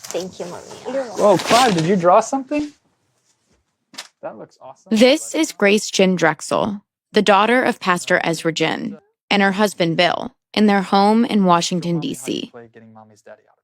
Thank you, Maria. Whoa, Clive, did you draw something? That looks awesome. This is Grace Jin Drexel, the daughter of Pastor Ezra Jin, and her husband Bill, in their home in Washington, D.C.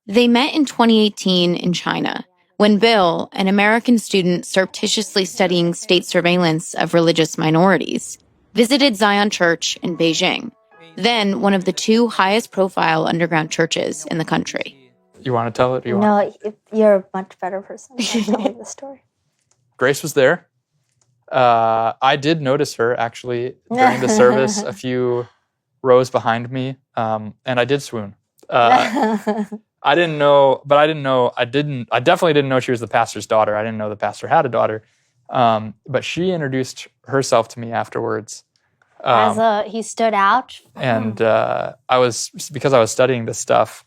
They met in 2018 in China, when Bill, an American student surreptitiously studying state surveillance of religious minorities, visited Zion Church in Beijing, then one of the two highest profile underground churches in the country. You want to tell it? No, you're a much better person to tell the story. Grace was there. I did notice her, actually, during the service, a few rows behind me, and I did swoon. I definitely didn't know she was the pastor's daughter. I didn't know the pastor had a daughter. But she introduced herself to me afterwards. He stood out. And because I was studying this stuff,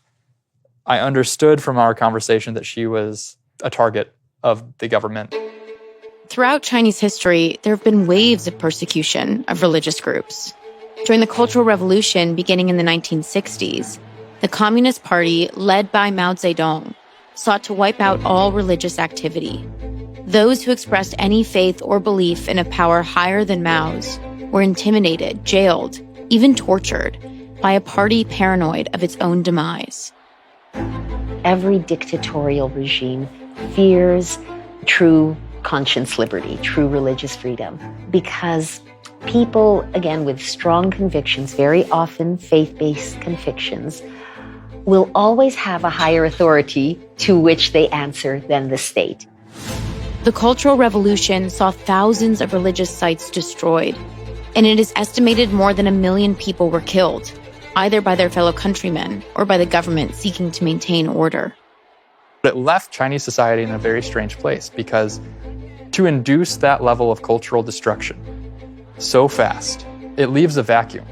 I understood from our conversation that she was a target of the government. Throughout Chinese history, there have been waves of persecution of religious groups. During the Cultural Revolution beginning in the 1960s, the Communist Party, led by Mao Zedong, sought to wipe out all religious activity. Those who expressed any faith or belief in a power higher than Mao's were intimidated, jailed, even tortured by a party paranoid of its own demise. Every dictatorial regime fears true conscience liberty, true religious freedom, because people, again, with strong convictions, very often faith-based convictions, will always have a higher authority to which they answer than the state. The Cultural Revolution saw thousands of religious sites destroyed, and it is estimated more than 1 million people were killed, either by their fellow countrymen or by the government seeking to maintain order. It left Chinese society in a very strange place, because to induce that level of cultural destruction so fast, it leaves a vacuum.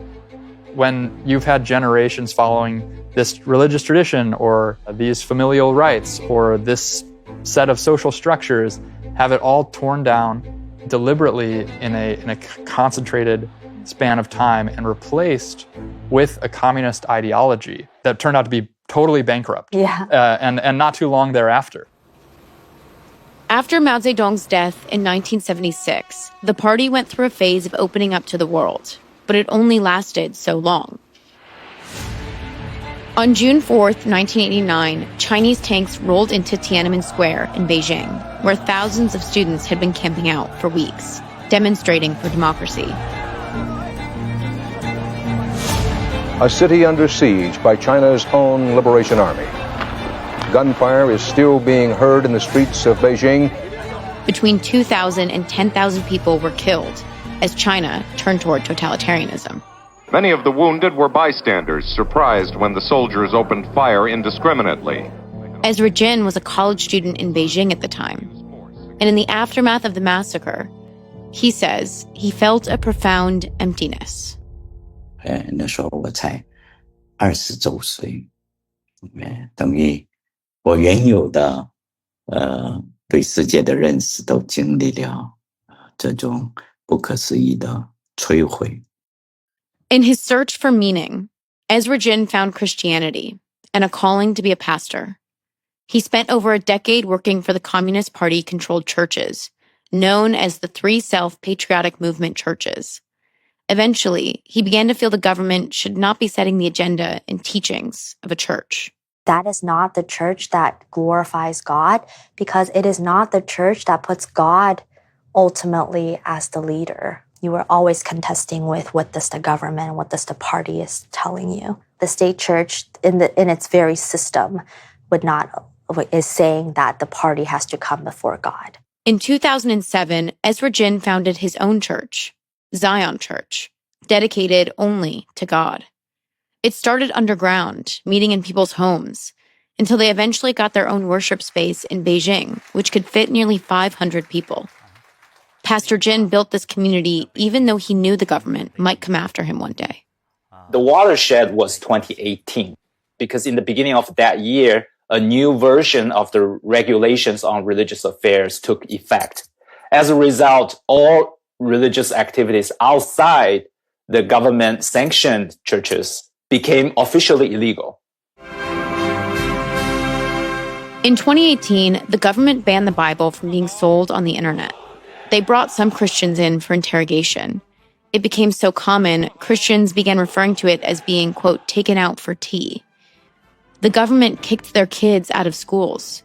When you've had generations following this religious tradition or these familial rites or this set of social structures, have it all torn down deliberately in a concentrated span of time and replaced with a communist ideology that turned out to be totally bankrupt. And not too long thereafter. After Mao Zedong's death in 1976, the party went through a phase of opening up to the world, but it only lasted so long. On June 4th, 1989, Chinese tanks rolled into Tiananmen Square in Beijing, where thousands of students had been camping out for weeks, demonstrating for democracy. A city under siege by China's own Liberation Army. Gunfire is still being heard in the streets of Beijing. Between 2,000 and 10,000 people were killed as China turned toward totalitarianism. Many of the wounded were bystanders, surprised when the soldiers opened fire indiscriminately. Ezra Jin was a college student in Beijing at the time. And in the aftermath of the massacre, he says he felt a profound emptiness. 那时候我才20周岁，等于我原有的对世界的认识都经历了这种不可思议的摧毁。In his search for meaning, Ezra Jin found Christianity and a calling to be a pastor. He spent over a decade working for the Communist Party-controlled churches, known as the Three Self-Patriotic Movement churches. Eventually, he began to feel the government should not be setting the agenda and teachings of a church. That is not the church that glorifies God, because it is not the church that puts God ultimately as the leader. You are always contesting with what does the government, what does the party is telling you. The state church, in its very system, is saying that the party has to come before God. In 2007, Ezra Jin founded his own church, Zion Church, dedicated only to God. It started underground, meeting in people's homes, until they eventually got their own worship space in Beijing, which could fit nearly 500 people. Pastor Jin built this community even though he knew the government might come after him one day. The watershed was 2018, because in the beginning of that year, a new version of the regulations on religious affairs took effect. As a result, all religious activities outside the government-sanctioned churches became officially illegal. In 2018, the government banned the Bible from being sold on the internet. They brought some Christians in for interrogation. It became so common, Christians began referring to it as being, quote, taken out for tea. The government kicked their kids out of schools.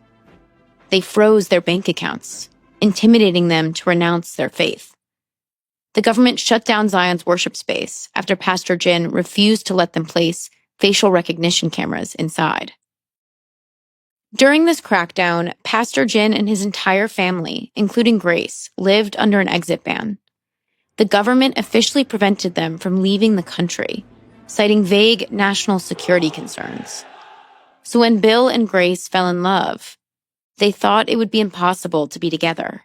They froze their bank accounts, intimidating them to renounce their faith. The government shut down Zion's worship space after Pastor Jin refused to let them place facial recognition cameras inside. During this crackdown, Pastor Jin and his entire family, including Grace, lived under an exit ban. The government officially prevented them from leaving the country, citing vague national security concerns. So when Bill and Grace fell in love, they thought it would be impossible to be together.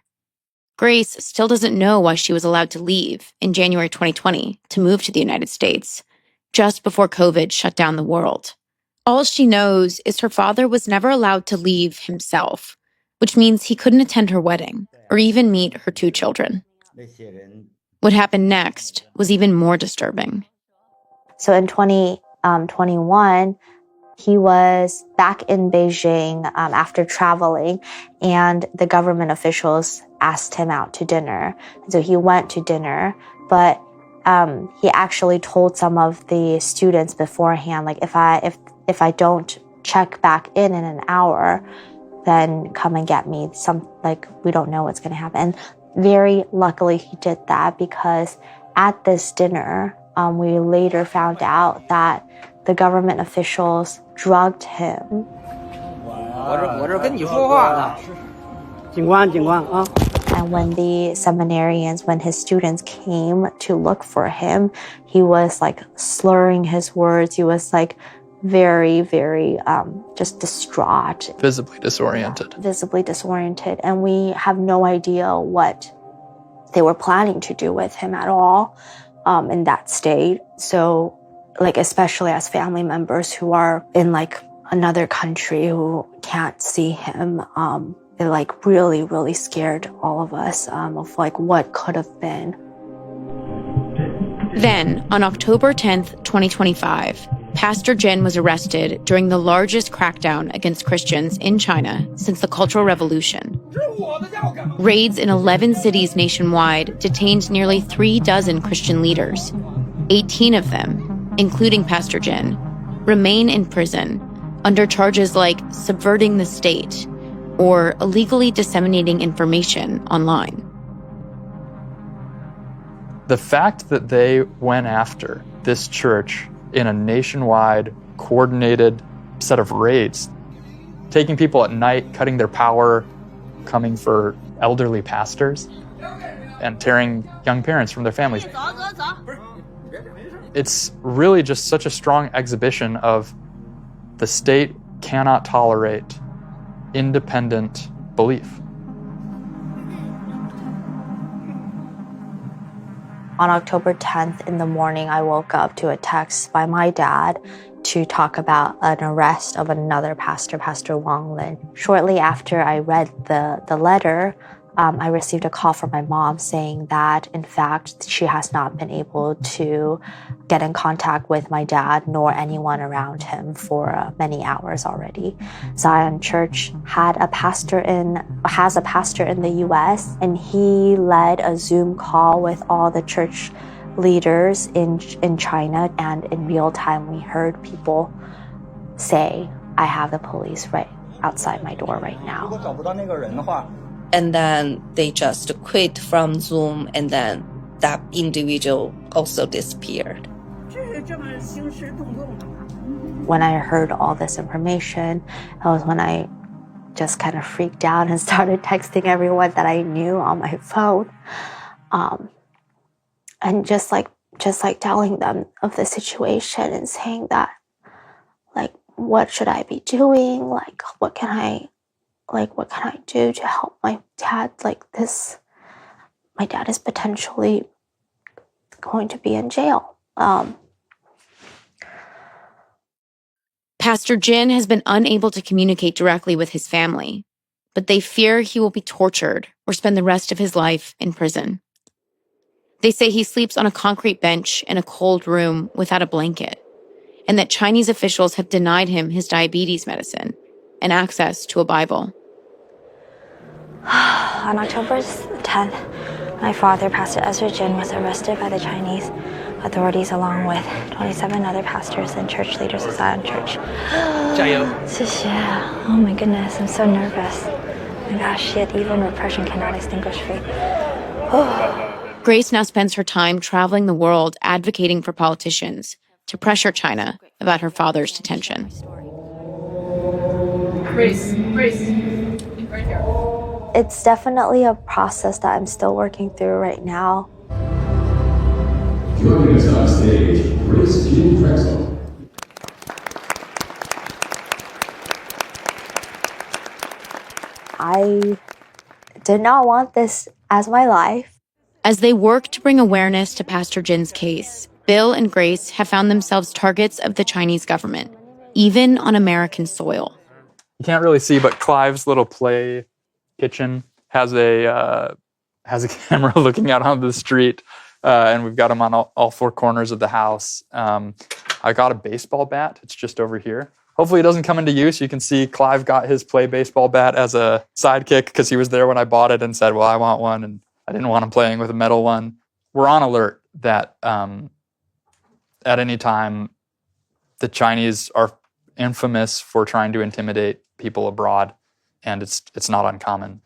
Grace still doesn't know why she was allowed to leave in January 2020 to move to the United States, just before COVID shut down the world. All she knows is her father was never allowed to leave himself, which means he couldn't attend her wedding or even meet her 2 children. What happened next was even more disturbing. So in 2021, he was back in Beijing after traveling, and the government officials asked him out to dinner. And so he went to dinner, but he actually told some of the students beforehand, like, if I don't check back in an hour, then come and get me. We don't know what's going to happen. And very luckily he did that, because at this dinner, we later found out that the government officials drugged him. And when the seminarians, when his students came to look for him, he was like slurring his words. He was like very, very just distraught. Visibly disoriented. Visibly disoriented. And we have no idea what they were planning to do with him at all in that state. So, like, especially as family members who are in like another country who can't see him, it like really, really scared all of us of like what could have been. Then, on October 10th, 2025, Pastor Jin was arrested during the largest crackdown against Christians in China since the Cultural Revolution. Raids in 11 cities nationwide detained nearly 36 Christian leaders. 18 of them, including Pastor Jin, remain in prison under charges like subverting the state or illegally disseminating information online. The fact that they went after this church in a nationwide, coordinated set of raids, taking people at night, cutting their power, coming for elderly pastors, and tearing young parents from their families. It's really just such a strong exhibition of the state cannot tolerate independent belief. On October 10th in the morning, I woke up to a text by my dad to talk about an arrest of another pastor, Pastor Wang Lin. Shortly after I read the letter, I received a call from my mom saying that, in fact, she has not been able to get in contact with my dad nor anyone around him for many hours already. Zion Church has a pastor in the U.S., and he led a Zoom call with all the church leaders in China, and in real time we heard people say, "I have the police right outside my door right now." And then they just quit from Zoom, and then that individual also disappeared. When I heard all this information, that was when I just kind of freaked out and started texting everyone that I knew on my phone. And just like just like telling them of the situation and saying that, like, what should I be doing? Like, what can I do to help my dad? Like, my dad is potentially going to be in jail. Pastor Jin has been unable to communicate directly with his family, but they fear he will be tortured or spend the rest of his life in prison. They say he sleeps on a concrete bench in a cold room without a blanket, and that Chinese officials have denied him his diabetes medicine and access to a Bible. On October 10th, my father, Pastor Ezra Jin, was arrested by the Chinese authorities along with 27 other pastors and church leaders of Zion Church. 加油. Oh my goodness, I'm so nervous. My gosh, yet even repression cannot extinguish faith. Grace now spends her time traveling the world advocating for politicians to pressure China about her father's detention. Grace. It's definitely a process that I'm still working through right now. Joining us on stage, Grace Jean Drexel. I did not want this as my life. As they work to bring awareness to Pastor Jin's case, Bill and Grace have found themselves targets of the Chinese government, even on American soil. You can't really see, but Clive's little play kitchen has a camera looking out onto the street, and we've got them on all four corners of the house. I got a baseball bat. It's just over here. Hopefully it doesn't come into use. You can see Clive got his play baseball bat as a sidekick because he was there when I bought it and said, well, I want one, and I didn't want him playing with a metal one. We're on alert that at any time the Chinese are infamous for trying to intimidate people abroad, and it's not uncommon.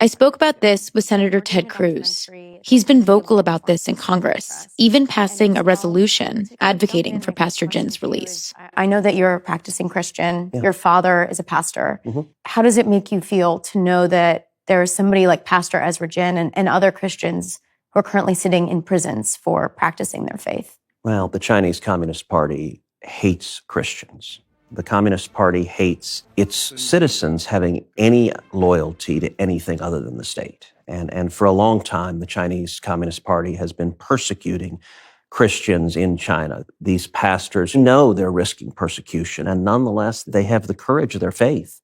I spoke about this with Senator Ted Cruz. He's been vocal about this in Congress, even passing a resolution advocating for Pastor Jin's release. I know that you're a practicing Christian. Yeah. Your father is a pastor. Mm-hmm. How does it make you feel to know that there is somebody like Pastor Ezra Jin and other Christians who are currently sitting in prisons for practicing their faith? Well, the Chinese Communist Party hates Christians. The Communist Party hates its citizens having any loyalty to anything other than the state. And for a long time, the Chinese Communist Party has been persecuting Christians in China. These pastors know they're risking persecution, and nonetheless, they have the courage of their faith.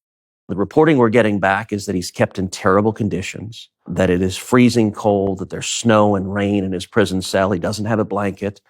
The reporting we're getting back is that he's kept in terrible conditions, that it is freezing cold, that there's snow and rain in his prison cell. He doesn't have a blanket.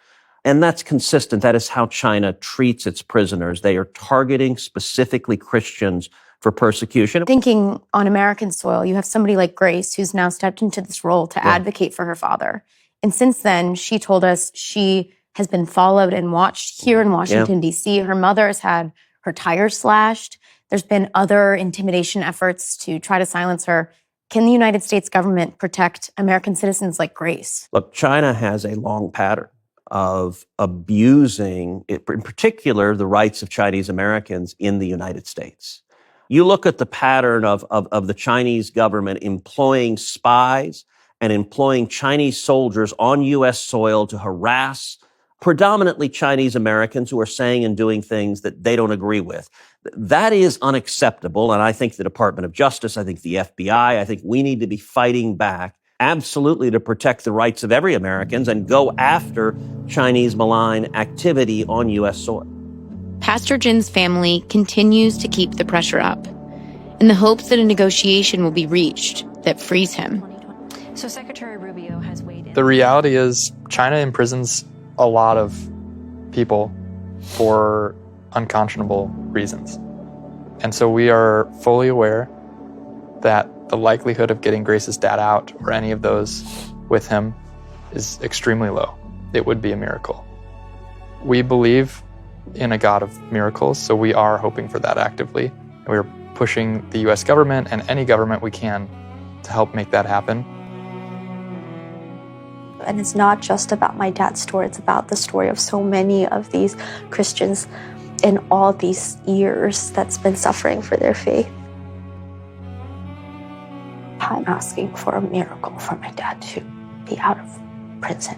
And that's consistent. That is how China treats its prisoners. They are targeting specifically Christians for persecution. Thinking on American soil, you have somebody like Grace who's now stepped into this role to advocate for her father. And since then, she told us she has been followed and watched here in Washington, D.C. Her mother has had her tires slashed. There's been other intimidation efforts to try to silence her. Can the United States government protect American citizens like Grace? Look, China has a long pattern of abusing, in particular, the rights of Chinese Americans in the United States. You look at the pattern of the Chinese government employing spies and employing Chinese soldiers on U.S. soil to harass predominantly Chinese Americans who are saying and doing things that they don't agree with. That is unacceptable, and I think the Department of Justice, I think the FBI, I think we need to be fighting back absolutely to protect the rights of every Americans and go after Chinese malign activity on U.S. soil. Pastor Jin's family continues to keep the pressure up in the hopes that a negotiation will be reached that frees him. So Secretary Rubio has weighed in. The reality is China imprisons a lot of people for unconscionable reasons. And so we are fully aware that the likelihood of getting Grace's dad out or any of those with him is extremely low. It would be a miracle. We believe in a God of miracles, so we are hoping for that actively. And we're pushing the U.S. government and any government we can to help make that happen. And it's not just about my dad's story, it's about the story of so many of these Christians in all these years that's been suffering for their faith. I'm asking for a miracle for my dad to be out of prison.